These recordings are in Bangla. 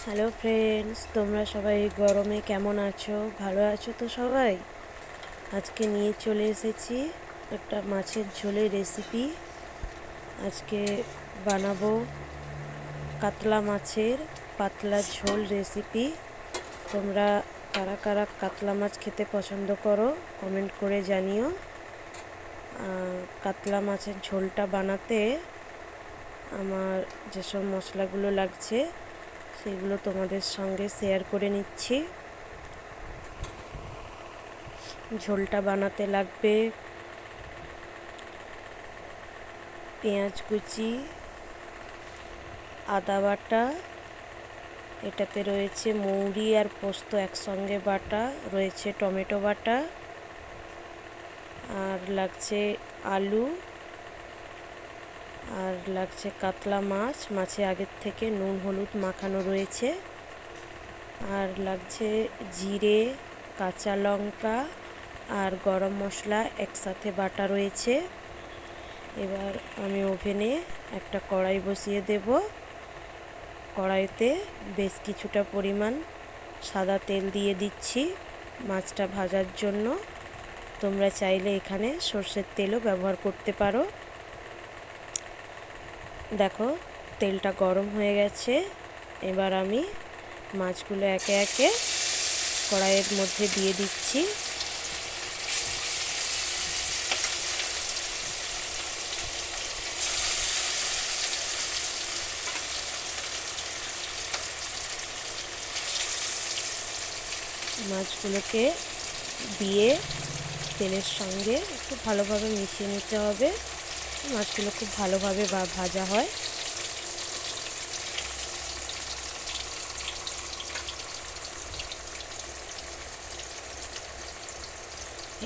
হ্যালো ফ্রেন্ডস, তোমরা সবাই গরমে কেমন আছো? ভালো আছো তো সবাই? আজকে নিয়ে চলে এসেছি একটা মাছের ঝোলের রেসিপি। আজকে বানাবো কাতলা মাছের পাতলা ঝোল রেসিপি। তোমরা কারা কারা কাতলা মাছ খেতে পছন্দ করো কমেন্ট করে জানিও। কাতলা মাছের ঝোলটা বানাতে আমার যেসব মশলাগুলো লাগছে সেগুলো তোমাদের সঙ্গে শেয়ার করে নিচ্ছি। ঝোলটা বানাতে লাগবে পেঁয়াজ কুচি, আদা বাটা, এটাতে রয়েছে মৌরি আর পোস্ত একসঙ্গে বাটা, রয়েছে টমেটো বাটা, আর লাগছে আলু, আর লাগছে কাতলা মাছ, মাছে আগের থেকে নুন হলুদ মাখানো রয়েছে, আর লাগছে জিরে, কাঁচা লঙ্কা আর গরম মশলা একসাথে বাটা রয়েছে। এবার আমি ওভেনে একটা কড়াই বসিয়ে দেব। কড়াইতে বেশ কিছুটা পরিমাণ সাদা তেল দিয়ে দিচ্ছি মাছটা ভাজার জন্য। তোমরা চাইলে এখানে সর্ষের তেলও ব্যবহার করতে পারো। দেখো তেলটা গরম হয়ে গেছে। এবার আমি মাছগুলো একে একে কড়াইয়ের মধ্যে দিয়ে দিচ্ছি। মাছগুলোকে দিয়ে তেলের সঙ্গে একটু ভালোভাবে মিশিয়ে নিতে হবে। মাছগুলো খুব ভালোভাবে ভাজা হয়।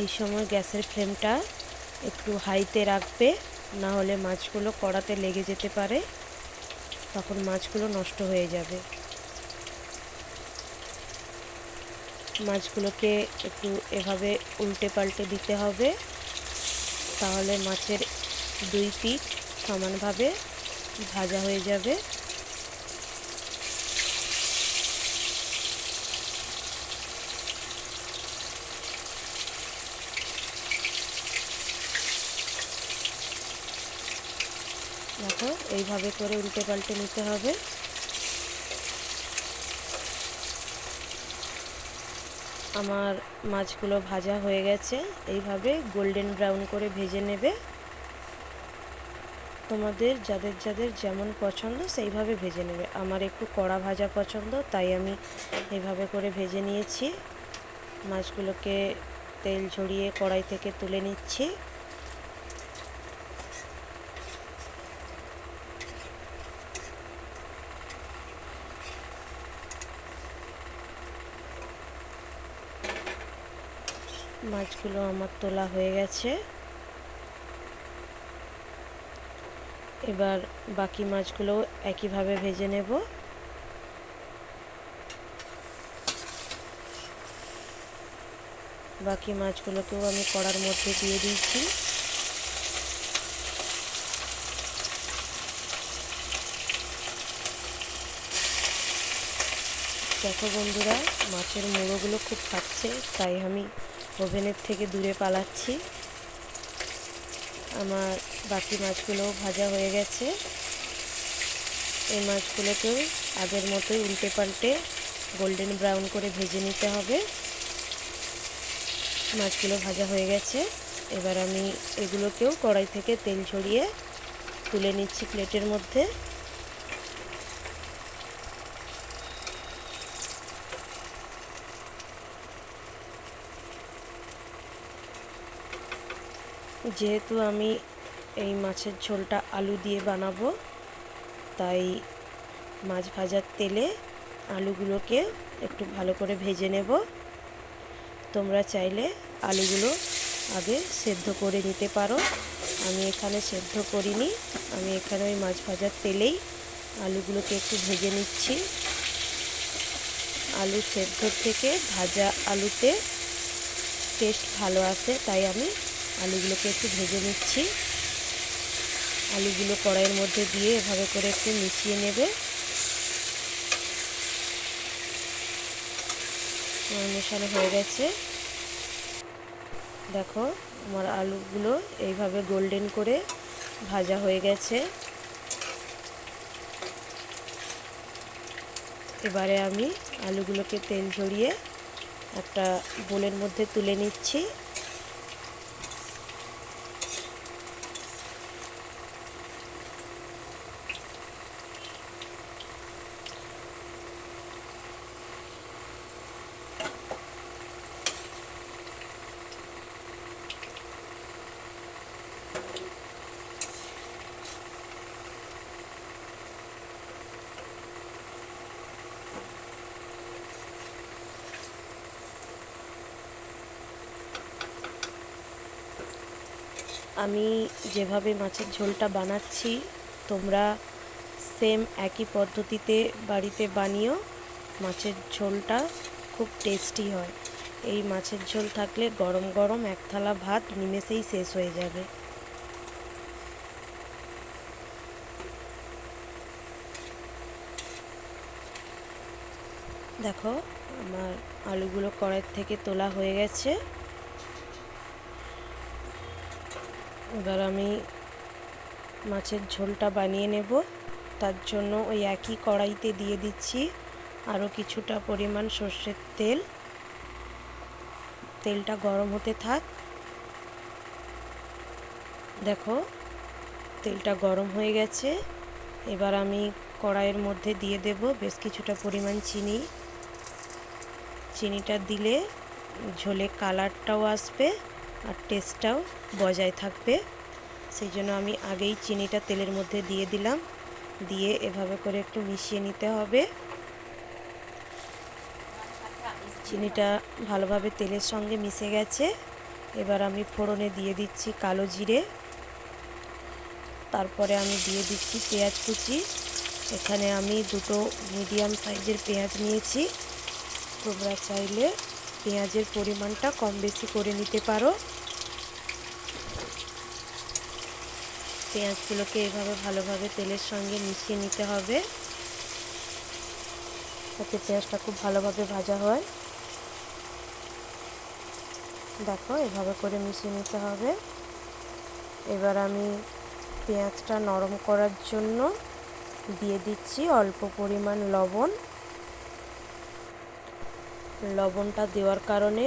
এই সময় গ্যাসের ফ্লেমটা একটু হাইতে রাখবে, না হলে মাছগুলো কড়াতে লেগে যেতে পারে, তখন মাছগুলো নষ্ট হয়ে যাবে। মাছগুলোকে একটু এভাবে উল্টে পাল্টে দিতে হবে, তাহলে মাছের দুই পিঠ সমানভাবে ভাজা হয়ে যাবে। দেখো এইভাবে করে উল্টে পাল্টে নিতে হবে। আমার মাছগুলো ভাজা হয়ে গেছে। এইভাবে গোল্ডেন ব্রাউন করে ভেজে নেবে। তোমাদের যাদের যাদের যেমন পছন্দ সেইভাবে ভেজে নেবে। আমার একটু কড়া ভাজা পছন্দ, তাই আমি এইভাবে করে ভেজে নিয়েছি। মাছগুলোকে তেল ঝরিয়ে কড়াই থেকে তুলে নিচ্ছি। মাছগুলো আমার তোলা হয়ে গেছে। এবার বাকি মাছগুলো একইভাবে ভেজে নেব। বাকি মাছগুলোকেও আমি কড়ার মধ্যে দিয়ে দিয়েছি। দেখো বন্ধুরা, মাছের মুড়োগুলো খুব খাচ্ছে, তাই আমি ওভেনের থেকে দূরে পালাচ্ছি। আমার বাকি মাছগুলোও ভাজা হয়ে গেছে। এই মাছগুলোকেও আগের মতোই উল্টে পাল্টে গোল্ডেন ব্রাউন করে ভেজে নিতে হবে। মাছগুলো ভাজা হয়ে গেছে। এবার আমি এগুলোকেও কড়াই থেকে তেল ঝরিয়ে তুলে নিচ্ছি প্লেটের মধ্যে। যেহেতু আমি এই মাছের ঝোলটা আলু দিয়ে বানাবো, তাই মাছ ভাজার তেলে আলুগুলোকে একটু ভালো করে ভেজে নেব। তোমরা চাইলে আলুগুলো আগে সেদ্ধ করে নিতে পারো। আমি এখানে সেদ্ধ করিনি, আমি এখানে ওই মাছ ভাজার তেলেই আলুগুলোকে একটু ভেজে নিচ্ছি। আলু সেদ্ধ থেকে ভাজা আলুতে টেস্ট ভালো আসে, তাই আমি আলুগুলোকে একটু ভেজে নিচ্ছি। আলুগুলো কড়াইয়ের মধ্যে দিয়ে এভাবে করে একটু মিশিয়ে নেবে। আমার মেশানো হয়ে গেছে। দেখো আমার আলুগুলো এইভাবে গোল্ডেন করে ভাজা হয়ে গেছে। এবারে আমি আলুগুলোকে তেল ঝরিয়ে একটা বোলের মধ্যে তুলে নিচ্ছি। আমি যেভাবে মাছের ঝোলটা বানাচ্ছি তোমরা সেম একই পদ্ধতিতে বাড়িতে বানিও। মাছের ঝোলটা খুব টেস্টি হয়। এই মাছের ঝোল থাকলে গরম গরম এক থালা ভাত নিমেষেই শেষ হয়ে যাবে। দেখো আমার আলুগুলো কড়াই থেকে তোলা হয়ে গেছে। এবার আমি মাছের ঝোলটা বানিয়ে নেব। তার জন্য ওই একই কড়াইতে দিয়ে দিচ্ছি আরও কিছুটা পরিমাণ সর্ষের তেল। তেলটা গরম হতে থাক। দেখো তেলটা গরম হয়ে গেছে। এবার আমি কড়াইয়ের মধ্যে দিয়ে দেব বেশ কিছুটা পরিমাণ চিনি। চিনিটা দিলে ঝোলে কালারটাও আসবে আর টেস্টটাও বজায় থাকবে। সেই জন্য আমি আগেই চিনিটা তেলের মধ্যে দিয়ে দিলাম। দিয়ে এভাবে করে একটু মিশিয়ে নিতে হবে। চিনিটা ভালোভাবে তেলের সঙ্গে মিশে গেছে। এবার আমি ফোড়নে দিয়ে দিচ্ছি কালো জিরে। তারপরে আমি দিয়ে দিচ্ছি পেঁয়াজ কুচি। এখানে আমি দুটো মিডিয়াম সাইজের পেঁয়াজ নিয়েছি। তোমরা চাইলে পেঁয়াজের পরিমাণটা কম বেশি করে নিতে পারো। পেঁয়াজগুলোকে এভাবে ভালোভাবে তেলের সঙ্গে মিশিয়ে নিতে হবে, যাতে পেঁয়াজটা খুব ভালোভাবে ভাজা হয়। দেখো এভাবে করে মিশিয়ে নিতে হবে। এবার আমি পেঁয়াজটা নরম করার জন্য দিয়ে দিচ্ছি অল্প পরিমাণ লবণ। লবণটা দেওয়ার কারণে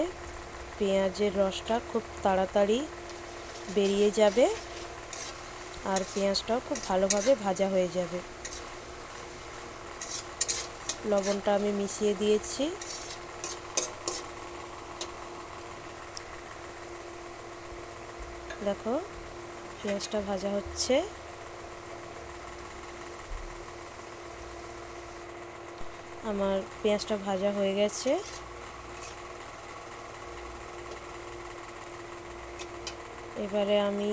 পেঁয়াজের রসটা খুব তাড়াতাড়ি বেরিয়ে যাবে আর পেঁয়াজটাও খুব ভালোভাবে ভাজা হয়ে যাবে। লবণটা আমি মিশিয়ে দিয়েছি। দেখো পেঁয়াজটা ভাজা হচ্ছে। আমার পেঁয়াজটা ভাজা হয়ে গেছে। এবারে আমি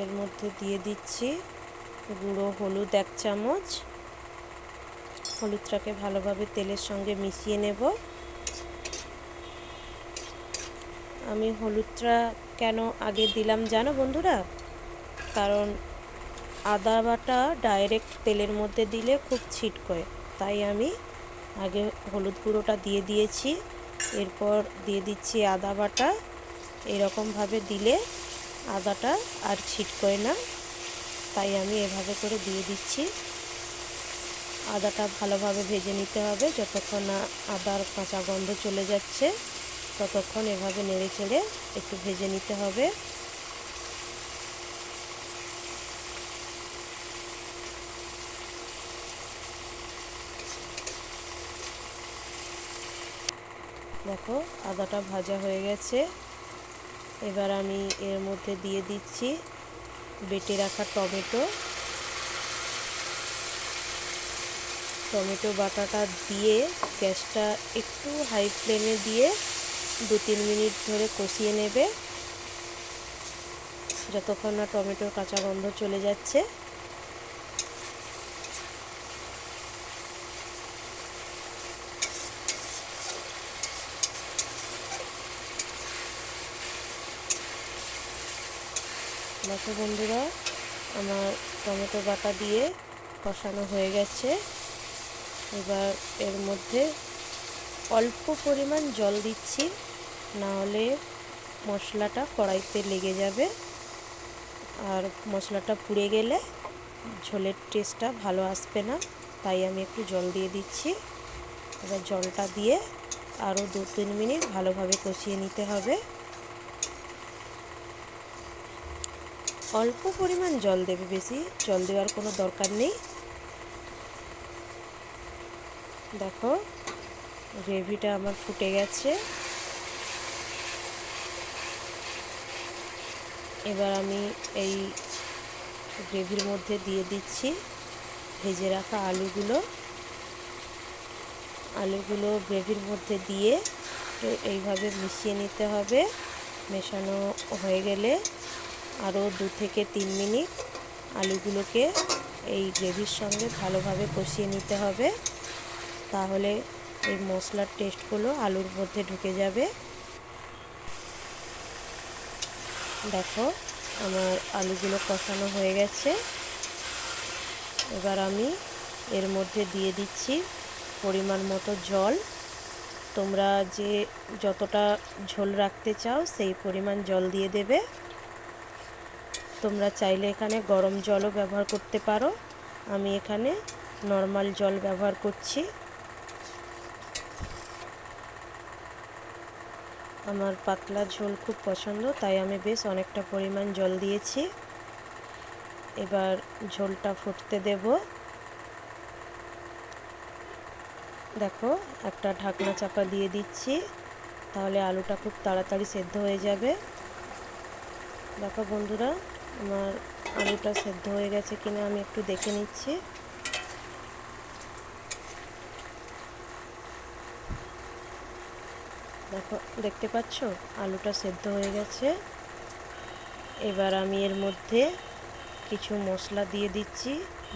এর মধ্যে দিয়ে দিচ্ছি গুঁড়ো হলুদ 1 চামচ। হলুদটাকে ভালোভাবে তেলের সঙ্গে মিশিয়ে নেব। আমি হলুদটা কেন আগে দিলাম জানো বন্ধুরা? কারণ আদা বাটা ডাইরেক্ট তেলের মধ্যে দিলে খুব ছিটকয়, তাই আমি আগে হলুদ গুঁড়োটা দিয়ে দিয়েছি। এরপর দিয়ে দিচ্ছি আদা বাটা। এরকমভাবে দিলে আদাটা আর ছিটকয় না, তাই আমি এভাবে করে দিয়ে দিচ্ছি। আদাটা ভালোভাবে ভেজে নিতে হবে। যতক্ষণ না আদার কাঁচা গন্ধ চলে যাচ্ছে ততক্ষণ এভাবে নেড়ে চেড়ে একটু ভেজে নিতে হবে। দেখো আদাটা ভাজা হয়ে গেছে। এবার আমি এর মধ্যে দিয়ে দিচ্ছি বেটে রাখা টমেটো। টমেটো বাটাটা দিয়ে গ্যাসটা একটু হাই ফ্লেমে দিয়ে 2-3 মিনিট ধরে কষিয়ে নেবে, যতক্ষণ না টমেটোর কাঁচা গন্ধ চলে যাচ্ছে। দেখো বন্ধুরা আমার টমেটো বাটা দিয়ে কষানো হয়ে গেছে। এবার এর মধ্যে অল্প পরিমাণ জল দিচ্ছি, না হলে মশলাটা কড়াইতে লেগে যাবে আর মশলাটা পুড়ে গেলে ঝোলের টেস্টটা ভালো আসবে না। তাই আমি একটু জল দিয়ে দিচ্ছি। এবার জলটা দিয়ে আরও 2-3 মিনিট ভালোভাবে কষিয়ে নিতে হবে। অল্প পরিমাণ জল দেবে, বেশি জল দেওয়ার কোনো দরকার নেই। দেখো গ্রেভিটা আমার ফুটে গেছে। এবার আমি এই গ্রেভির মধ্যে দিয়ে দিচ্ছি ভেজে রাখা আলুগুলো গ্রেভির মধ্যে দিয়ে এইভাবে মিশিয়ে নিতে হবে। মেশানো হয়ে গেলে আরও 2-3 মিনিট আলুগুলোকে এই গ্রেভির সঙ্গে ভালোভাবে কষিয়ে নিতে হবে, তাহলে এই মশলার টেস্টগুলো আলুর মধ্যে ঢুকে যাবে। দেখো আমার আলুগুলো কষানো হয়ে গেছে। এবার আমি এর মধ্যে দিয়ে দিচ্ছি পরিমাণ মতো জল। তোমরা যে যতটা ঝোল রাখতে চাও সেই পরিমাণ জল দিয়ে দেবে। তোমরা চাইলে এখানে গরম জলও ব্যবহার করতে পারো, আমি এখানে নর্মাল জল ব্যবহার করছি। আমার পাতলা ঝোল খুব পছন্দ, তাই আমি বেশ অনেকটা পরিমাণ জল দিয়েছি। এবার ঝোলটা ফুটতে দেব। দেখো একটা ঢাকনা চাপা দিয়ে দিচ্ছি, তাহলে আলুটা খুব তাড়াতাড়ি সেদ্ধ হয়ে যাবে। দেখো বন্ধুরা, আমার আলুটা সেদ্ধ হয়ে গেছে কিনা আমি একটু দেখে নিচ্ছি। দেখো, দেখতে পাচ্ছ আলুটা সেদ্ধ হয়ে গেছে। এবার আমি এর মধ্যে কিছু মশলা দিয়ে দিচ্ছি।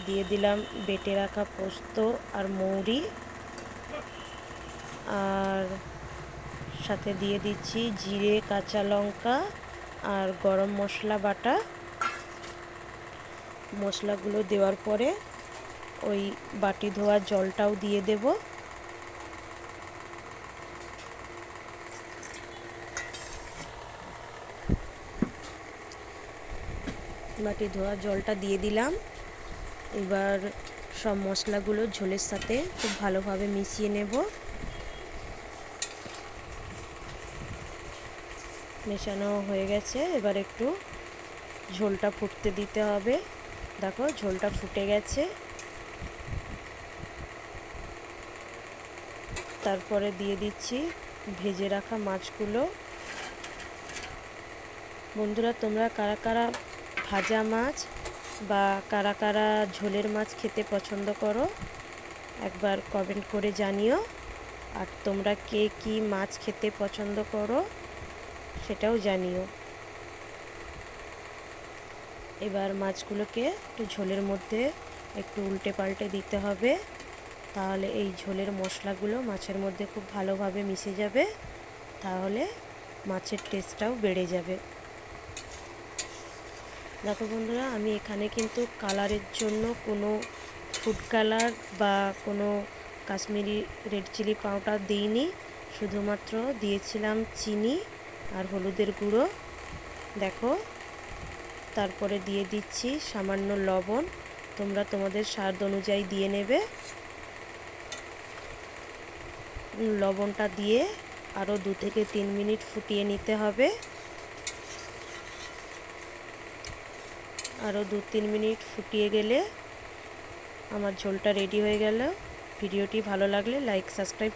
দিয়ে দিলাম বেটে রাখা পোস্ত আর মৌরি, আর সাথে দিয়ে দিচ্ছি জিরে, কাঁচা লঙ্কা আর গরম মশলা বাটা। মশলাগুলো দেওয়ার পরে ওই বাটি ধোয়া জলটাও দিয়ে দেব। বাটি ধোয়া জলটা দিয়ে দিলাম। এবার সব মশলাগুলো ঝোলের সাথে খুব ভালোভাবে মিশিয়ে নেব। মেশানো হয়ে গেছে, এবার একটু ঝোলটা ফুটতে দিতে হবে। দেখো ঝোলটা ফুটে গেছে। তারপরে দিয়ে দিচ্ছি ভেজে রাখা মাছগুলো। বন্ধুরা, তোমরা কারা কারা ভাজা মাছ বা কারা কারা ঝোলের মাছ খেতে পছন্দ করো একবার কমেন্ট করে জানিও। আর তোমরা কে কী মাছ খেতে পছন্দ করো সেটাও জানিও। এবার মাছগুলোকে একটু ঝোলের মধ্যে একটু উল্টে পাল্টে দিতে হবে, তাহলে এই ঝোলের মশলাগুলো মাছের মধ্যে খুব ভালোভাবে মিশে যাবে, তাহলে মাছের টেস্টটাও বেড়ে যাবে। দেখো বন্ধুরা, আমি এখানে কিন্তু কালারের জন্য কোনো ফুড কালার বা কোনো কাশ্মীরি রেড চিলি পাউডার দিইনি, শুধুমাত্র দিয়েছিলাম চিনি আর হলুদের গুঁড়ো। দেখো, তারপরে দিয়ে দিচ্ছি সামান্য লবণ, তোমরা তোমাদের স্বাদ অনুযায়ী দিয়ে নেবে। লবণটা দিয়ে আরও 2-3 মিনিট ফুটিয়ে নিতে হবে। আরও 2-3 মিনিট ফুটিয়ে গেলে আমার ঝোলটা রেডি হয়ে গেল। ভিডিওটি ভালো লাগলে লাইক সাবস্ক্রাইব